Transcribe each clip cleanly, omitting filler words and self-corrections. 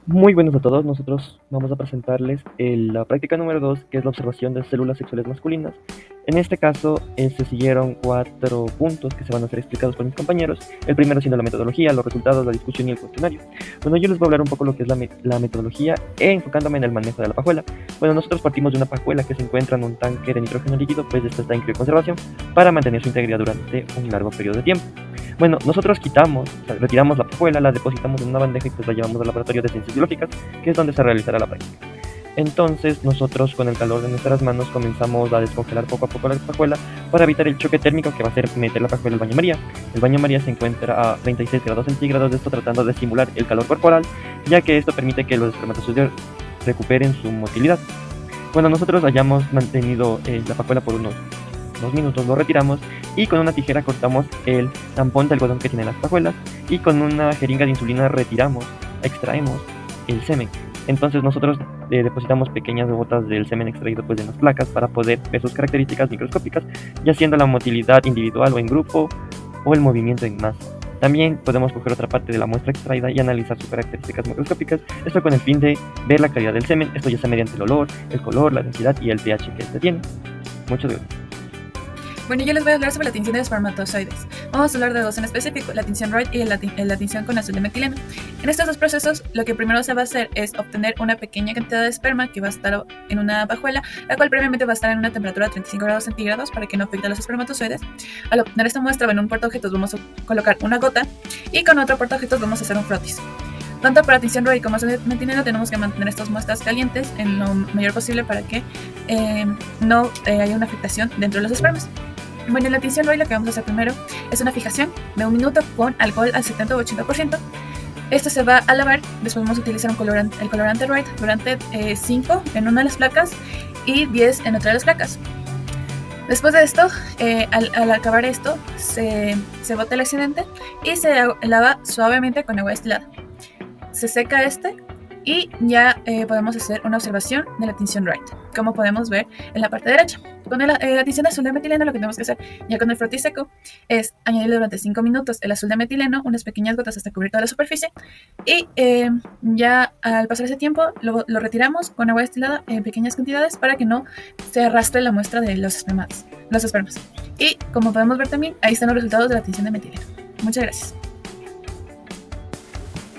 Muy buenos a todos, nosotros vamos a presentarles la práctica número 2, que es la observación de células sexuales masculinas. En este caso se siguieron 4 puntos que se van a ser explicados por mis compañeros, el primero siendo la metodología, los resultados, la discusión y el cuestionario. Bueno, yo les voy a hablar un poco lo que es la metodología enfocándome en el manejo de la pajuela. Bueno, nosotros partimos de una pajuela que se encuentra en un tanque de nitrógeno líquido, pues esta está en crioconservación para mantener su integridad durante un largo periodo de tiempo. Bueno, nosotros retiramos la pajuela, la depositamos en una bandeja y pues la llevamos al laboratorio de ciencias biológicas, que es donde se realizará la práctica. Entonces nosotros con el calor de nuestras manos comenzamos a descongelar poco a poco la pajuela para evitar el choque térmico que va a hacer meter la pajuela al baño María. El baño María se encuentra a 36 grados centígrados, de esto tratando de simular el calor corporal, ya que esto permite que los espermatozoides recuperen su motilidad. Cuando nosotros hayamos mantenido la pajuela por unos 2 minutos, lo retiramos y con una tijera cortamos el tampón de algodón que tiene las pajuelas y con una jeringa de insulina extraemos el semen. Entonces nosotros depositamos pequeñas gotas del semen extraído pues en las placas para poder ver sus características microscópicas, ya siendo la motilidad individual o en grupo o el movimiento en masa. También podemos coger otra parte de la muestra extraída y analizar sus características microscópicas, esto con el fin de ver la calidad del semen, esto ya sea mediante el olor, el color, la densidad y el pH que este tiene. Muchas gracias. Bueno, yo les voy a hablar sobre la tinción de espermatozoides. Vamos a hablar de dos en específico, la tinción Wright y la tinción con azul de metileno. En estos dos procesos, lo que primero se va a hacer es obtener una pequeña cantidad de esperma que va a estar en una pajuela, la cual previamente va a estar en una temperatura de 35 grados centígrados para que no afecte a los espermatozoides. Al obtener esta muestra, en un portaobjetos vamos a colocar una gota y con otro portaobjetos vamos a hacer un frotis. Tanto para tinción Wright como azul de metileno tenemos que mantener estas muestras calientes en lo mayor posible para que no haya una afectación dentro de los espermas. Bueno, en la tinción Wright lo que vamos a hacer primero es una fijación de 1 minuto con alcohol al 70 o 80%. Esto se va a lavar, después vamos a utilizar el colorante Wright durante 5 en una de las placas y 10 en otra de las placas. Después de esto, al acabar esto, se bota el excedente y se lava suavemente con agua destilada. Se seca y ya podemos hacer una observación de la tinción Wright, como podemos ver en la parte derecha. Con la tinción azul de metileno lo que tenemos que hacer ya con el frotis seco es añadirle durante 5 minutos el azul de metileno, unas pequeñas gotas hasta cubrir toda la superficie y ya al pasar ese tiempo lo retiramos con agua destilada en pequeñas cantidades para que no se arrastre la muestra de los espermas. Y como podemos ver también, ahí están los resultados de la tinción de metileno. Muchas gracias.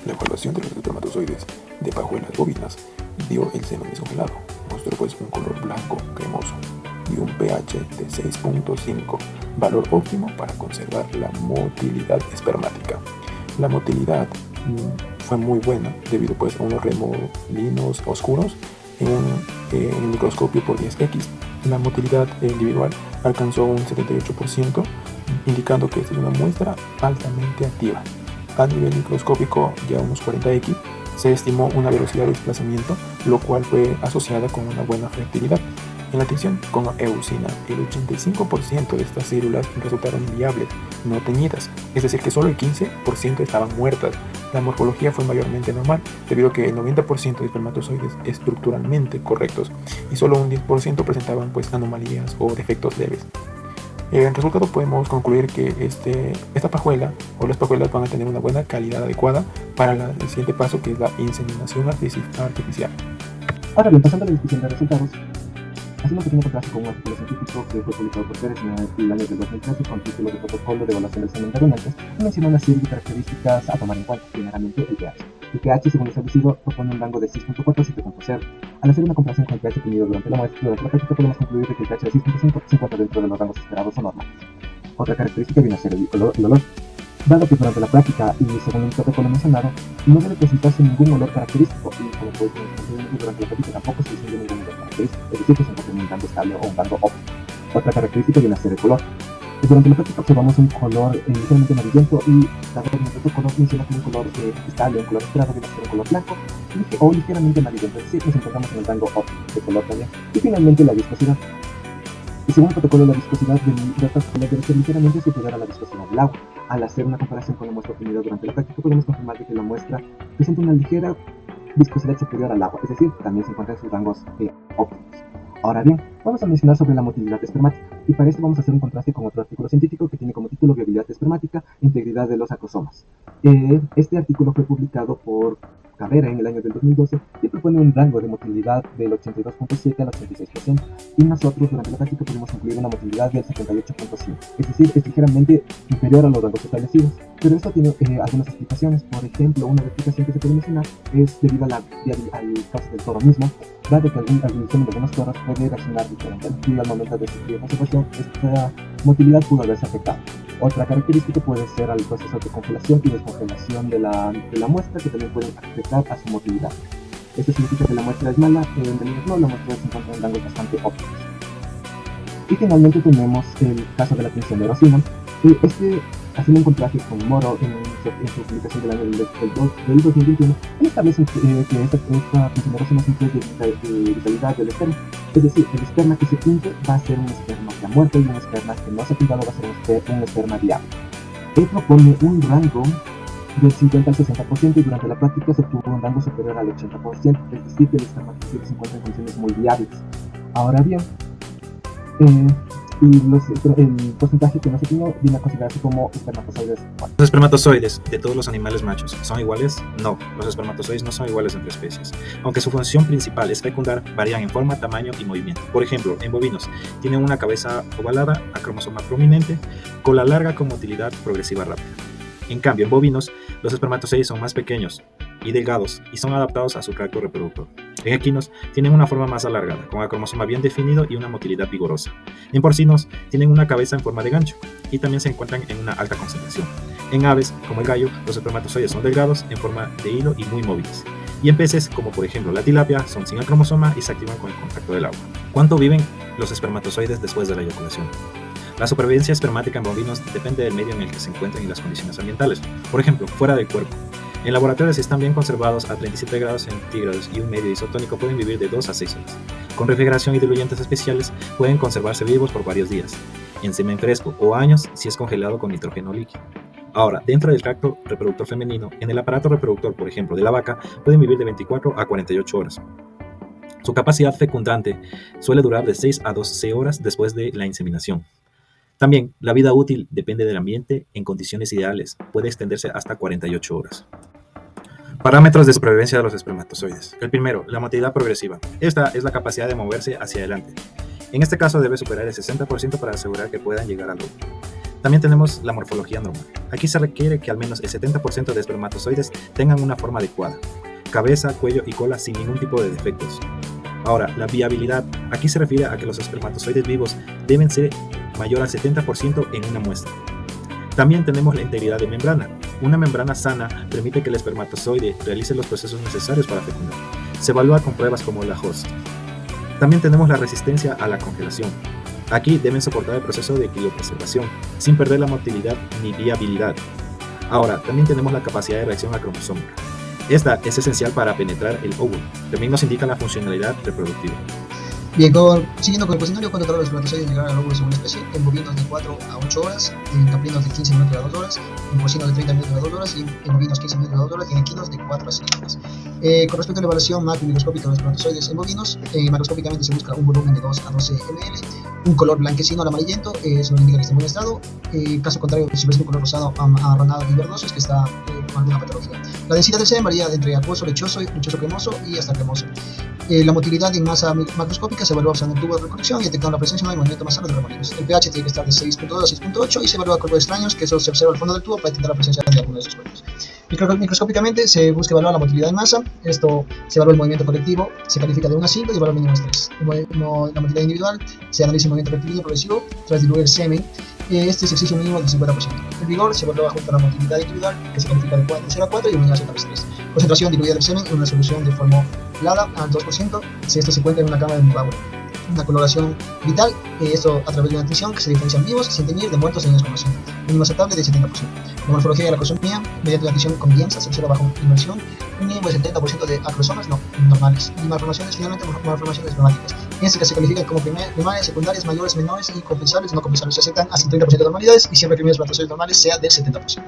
La evaluación de los espermatozoides de pajuelas bovinas dio el semen descongelado. Mostró pues un color blanco cremoso y un pH de 6.5, valor óptimo para conservar la motilidad espermática. La motilidad fue muy buena debido pues a unos remolinos oscuros en el microscopio por 10x. La motilidad individual alcanzó un 78%, indicando que esta es una muestra altamente activa. A nivel microscópico, ya unos 40x, se estimó una velocidad de desplazamiento, lo cual fue asociada con una buena fertilidad. En la tinción con eusina, el 85% de estas células resultaron viables, no teñidas, es decir, que solo el 15% estaban muertas. La morfología fue mayormente normal, debido a que el 90% de espermatozoides estructuralmente correctos y solo un 10% presentaban pues anomalías o defectos leves. En resultado podemos concluir que esta pajuela o las pajuelas van a tener una buena calidad adecuada para el siguiente paso, que es la inseminación artificial. Ahora bien, pasando a la discusión de resultados, hacemos un pequeño contraste con un artículo científico que fue publicado por Pérez en el año del 2013 con título de Protocolo de Evaluación del Semen de Donantes, y menciona una serie de características a tomar en cuenta, primeramente el pH. El pH, según lo establecido, propone un rango de 6.4 a 7.0. Al hacer una comparación con el pH obtenido durante la práctica, podemos concluir que el pH de 6.5 se encuentra dentro de los rangos esperados o normales. Otra característica viene a ser el olor. Dado que durante la práctica y según el protocolo mencionado, no debe presentarse ningún olor característico y como puede ser durante la práctica tampoco se distingue ningún olor característico, es decir, que se encuentra en un rango estable o un rango óptimo. Otra característica viene a ser el color. Durante la práctica observamos un color ligeramente amarillento y dado que el protocolo menciona como un color estable, un color esperado viene a ser un color blanco o ligeramente amarillento, es decir, nos encontramos en el rango óptimo de color también. Y finalmente la viscosidad. Y según el protocolo, la viscosidad de estas pajuelas debe ser ligeramente superior a la viscosidad del agua. Al hacer una comparación con la muestra obtenida durante la práctica, podemos confirmar que la muestra presenta una ligera viscosidad superior al agua, es decir, también se encuentra en sus rangos óptimos. Ahora bien, Vamos a mencionar sobre la motilidad espermática, y para esto vamos a hacer un contraste con otro artículo científico que tiene como título Viabilidad espermática e integridad de los acrosomas. Este artículo fue publicado por Carrera en el año del 2012 y propone un rango de motilidad del 82.7 al 86%, y nosotros durante la práctica pudimos incluir una motilidad del 78.5, es decir, es ligeramente inferior a los rangos establecidos. Pero esto tiene algunas explicaciones. Por ejemplo, una explicación que se puede mencionar es debido al caso del toro mismo, dado que el semen de algunos toros puede reaccionar diferente, y al momento de sufrir conservación, esta motilidad pudo haberse afectado. Otra característica puede ser al proceso de congelación y descongelación de la muestra, que también pueden afectar a su motilidad. Esto significa que la muestra es mala, en realidad no, la muestra se encuentra en rangos bastante óptimos. Y finalmente tenemos el caso de la tensión de Rosimond. Haciendo un contraste con Moro en su publicación del año del 2021, él establece que esta tensión de Rosimond incluye vitalidad del esperma. Es decir, el esperma que se pinte va a ser un esperma que ha muerto, y un esperma que no se ha pintado va a ser un esperma viable. Él propone un rango del 50 al 60%, y durante la práctica se obtuvo un rango superior al 80%, es decir, que el esperma se encuentra en condiciones muy viables. Ahora bien, el porcentaje que no se tiene viene a considerarse como espermatozoides. ¿Los espermatozoides de todos los animales machos son iguales? No, los espermatozoides no son iguales entre especies. Aunque su función principal es fecundar, varían en forma, tamaño y movimiento. Por ejemplo, en bovinos tienen una cabeza ovalada, acromosoma prominente, cola larga con motilidad progresiva rápida. En cambio, en bovinos, los espermatozoides son más pequeños y delgados y son adaptados a su tracto reproductor. En equinos tienen una forma más alargada, con acromosoma bien definido y una motilidad vigorosa. En porcinos tienen una cabeza en forma de gancho y también se encuentran en una alta concentración. En aves, como el gallo, los espermatozoides son delgados, en forma de hilo y muy móviles. Y en peces, como por ejemplo la tilapia, son sin acromosoma y se activan con el contacto del agua. ¿Cuánto viven los espermatozoides después de la eyaculación? La supervivencia espermática en bovinos depende del medio en el que se encuentren y las condiciones ambientales. Por ejemplo, fuera del cuerpo. En laboratorio, si están bien conservados a 37 grados centígrados y un medio isotónico, pueden vivir de 2 a 6 horas. Con refrigeración y diluyentes especiales, pueden conservarse vivos por varios días. En semen fresco o años si es congelado con nitrógeno líquido. Ahora, dentro del tracto reproductor femenino, en el aparato reproductor, por ejemplo, de la vaca, pueden vivir de 24 a 48 horas. Su capacidad fecundante suele durar de 6 a 12 horas después de la inseminación. También, la vida útil depende del ambiente. En condiciones ideales puede extenderse hasta 48 horas. Parámetros de supervivencia de los espermatozoides. El primero, la motilidad progresiva. Esta es la capacidad de moverse hacia adelante. En este caso debe superar el 60% para asegurar que puedan llegar al óvulo. También tenemos la morfología normal. Aquí se requiere que al menos el 70% de espermatozoides tengan una forma adecuada. Cabeza, cuello y cola sin ningún tipo de defectos. Ahora, la viabilidad. Aquí se refiere a que los espermatozoides vivos deben ser mayor al 70% en una muestra. También tenemos la integridad de membrana. Una membrana sana permite que el espermatozoide realice los procesos necesarios para fecundar. Se evalúa con pruebas como la HOST. También tenemos la resistencia a la congelación. Aquí deben soportar el proceso de criopreservación, sin perder la motilidad ni viabilidad. Ahora, también tenemos la capacidad de reacción acromosómica. Esta es esencial para penetrar el óvulo. También nos indica la funcionalidad reproductiva. Bien, siguiendo con el cuestionario, ¿cuánto tardan los espermatozoides en llegar al óvulo según la especie? En bovinos de 4 a 8 horas, en caprinos de 15 minutos a 2 horas, en porcinos de 30 minutos a 2 horas, y en bovinos 15 minutos a 2 horas, y en equinos de 4 a 6 horas. Con respecto a la evaluación macromicroscópica de los espermatozoides en bovinos, macroscópicamente se busca un volumen de 2 a 12 ml, un color blanquecino al amarillento, eso indica que está en buen estado. Caso contrario, si ves un color rosado amarronado y verdoso, es que está con alguna patología. La densidad del semen varía entre acuoso, lechoso cremoso y hasta cremoso. La motilidad en masa macroscópica se evalúa usando el tubo de recolección y detectando la presencia del movimiento masal de remolinos. El pH tiene que estar de 6.2 a 6.8 y se evalúa cuerpos extraños, que eso se observa al fondo del tubo para detectar la presencia de alguno de esos cuerpos. Microscópicamente se busca evaluar la motilidad en masa. Esto se evalúa el movimiento colectivo, se califica de 1 a 5 y valor mínimo es 3. La motilidad individual se analiza el movimiento rectilíneo progresivo tras diluir el semen. Este se exige un mínimo del 50%. El vigor se evalúa junto a la motilidad individual, que se califica de 0 a 4 y unidad a 3. Concentración diluida del semen en una solución de formulada al 2%, si esto se encuentra en una cámara de Bauer. Una coloración vital, esto a través de una nutrición que se diferencian vivos, sin teñir, de muertos en desconocido. Mínimo aceptable de 70%. La morfología de la acrosomía, mediante la adición con bienza, se observa bajo inmersión, un mínimo de 70% de acrosomas normales y malformaciones, finalmente malformaciones espermáticas. En este que se califican como primarias, secundarias, mayores, menores y compensables, no compensables. Se aceptan hasta el 30% de normalidades y siempre que el espermatozoides normales sea del 70%.